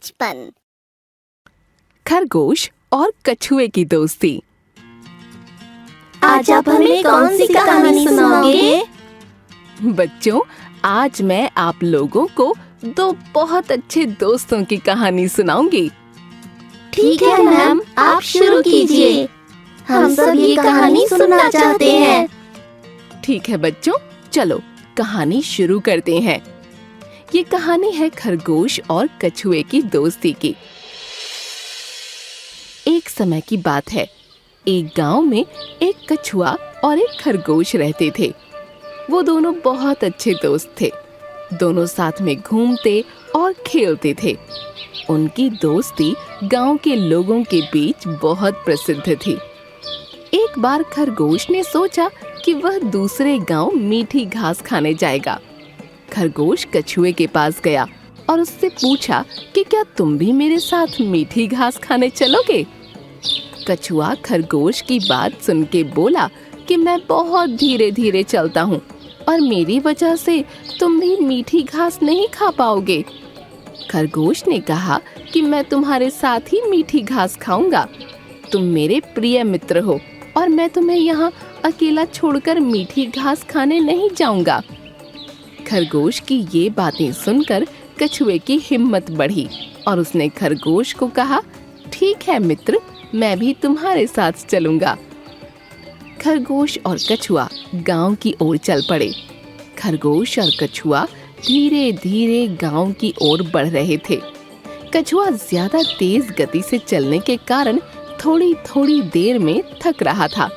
बचपन। खरगोश और कछुए की दोस्ती। आज आप हमें कौन सी कहानी सुनाओगे? बच्चों, आज मैं आप लोगों को दो बहुत अच्छे दोस्तों की कहानी सुनाऊंगी। ठीक है मैम, आप शुरू कीजिए। हम सब ये कहानी सुनना चाहते हैं। ठीक है बच्चों, चलो कहानी शुरू करते हैं। ये कहानी है खरगोश और कछुए की दोस्ती की। एक समय की बात है, एक गांव में एक कछुआ और एक खरगोश रहते थे। वो दोनों बहुत अच्छे दोस्त थे। दोनों साथ में घूमते और खेलते थे। उनकी दोस्ती गांव के लोगों के बीच बहुत प्रसिद्ध थी। एक बार खरगोश ने सोचा कि वह दूसरे गांव मीठी घास खाने जाएगा। खरगोश कछुए के पास गया और उससे पूछा कि क्या तुम भी मेरे साथ मीठी घास खाने चलोगे? कछुआ खरगोश की बात सुन के बोला कि मैं बहुत धीरे धीरे चलता हूँ और मेरी वजह से तुम भी मीठी घास नहीं खा पाओगे। खरगोश ने कहा कि मैं तुम्हारे साथ ही मीठी घास खाऊंगा। तुम मेरे प्रिय मित्र हो और मैं तुम्हें यहाँ अकेला छोड़कर मीठी घास खाने नहीं जाऊंगा। खरगोश की ये बातें सुनकर कछुए की हिम्मत बढ़ी और उसने खरगोश को कहा, ठीक है मित्र, मैं भी तुम्हारे साथ चलूंगा। खरगोश और कछुआ गांव की ओर चल पड़े। खरगोश और कछुआ धीरे धीरे गांव की ओर बढ़ रहे थे। कछुआ ज्यादा तेज गति से चलने के कारण थोड़ी थोड़ी देर में थक रहा था।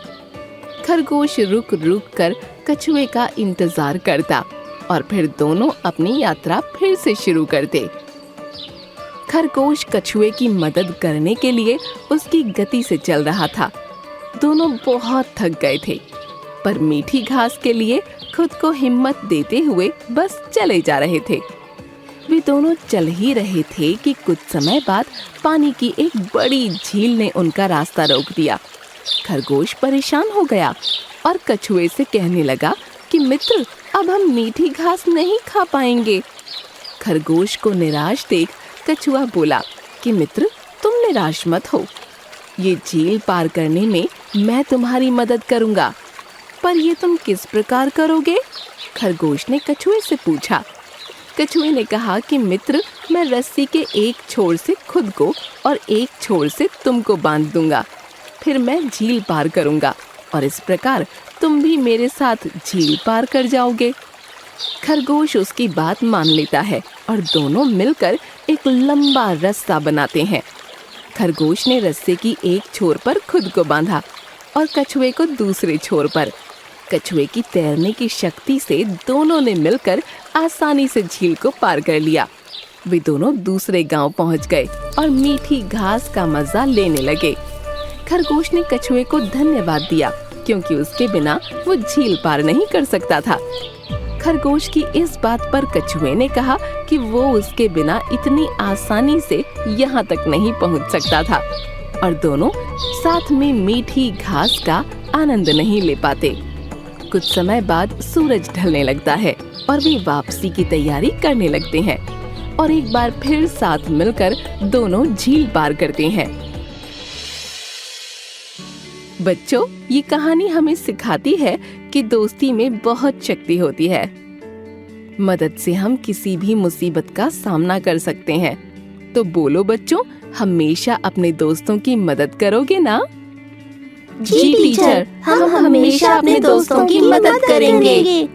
खरगोश रुक रुक कर कछुए का इंतजार करता और फिर दोनों अपनी यात्रा फिर से शुरू करते। खरगोश कछुए की मदद करने के लिए उसकी गति से चल रहा था। दोनों बहुत थक गए थे, पर मीठी घास के लिए खुद को हिम्मत देते हुए बस चले जा रहे थे। वे दोनों चल ही रहे थे कि कुछ समय बाद पानी की एक बड़ी झील ने उनका रास्ता रोक दिया। खरगोश परेशान हो गया और कछुए से कहने लगा कि मित्र, अब हम मीठी घास नहीं खा पाएंगे। खरगोश को निराश देख कछुआ बोला कि मित्र, तुम निराश मत हो। ये झील पार करने में मैं तुम्हारी मदद करूंगा, पर ये तुम किस प्रकार करोगे? खरगोश ने कछुए से पूछा। कछुए ने कहा कि मित्र, मैं रस्सी के एक छोर से खुद को और एक छोर से तुमको बांध दूंगा। फिर मैं झील पार करूंगा और इस प्रकार तुम भी मेरे साथ झील पार कर जाओगे। खरगोश उसकी बात मान लेता है और दोनों मिलकर एक लंबा रास्ता बनाते हैं। खरगोश ने रस्से की एक छोर पर खुद को बांधा और कछुए को दूसरे छोर पर। कछुए की तैरने की शक्ति से दोनों ने मिलकर आसानी से झील को पार कर लिया। वे दोनों दूसरे गांव पहुंच गए और मीठी घास का मजा लेने लगे। खरगोश ने कछुए को धन्यवाद दिया क्योंकि उसके बिना वो झील पार नहीं कर सकता था। खरगोश की इस बात पर कछुए ने कहा कि वो उसके बिना इतनी आसानी से यहाँ तक नहीं पहुँच सकता था और दोनों साथ में मीठी घास का आनंद नहीं ले पाते। कुछ समय बाद सूरज ढलने लगता है और वे वापसी की तैयारी करने लगते हैं और एक बार फिर साथ मिलकर दोनों झील पार करते हैं। बच्चों, ये कहानी हमें सिखाती है कि दोस्ती में बहुत शक्ति होती है। मदद से हम किसी भी मुसीबत का सामना कर सकते हैं। तो बोलो बच्चों, हमेशा अपने दोस्तों की मदद करोगे ना? जी टीचर, हम हमेशा अपने दोस्तों की मदद करेंगे।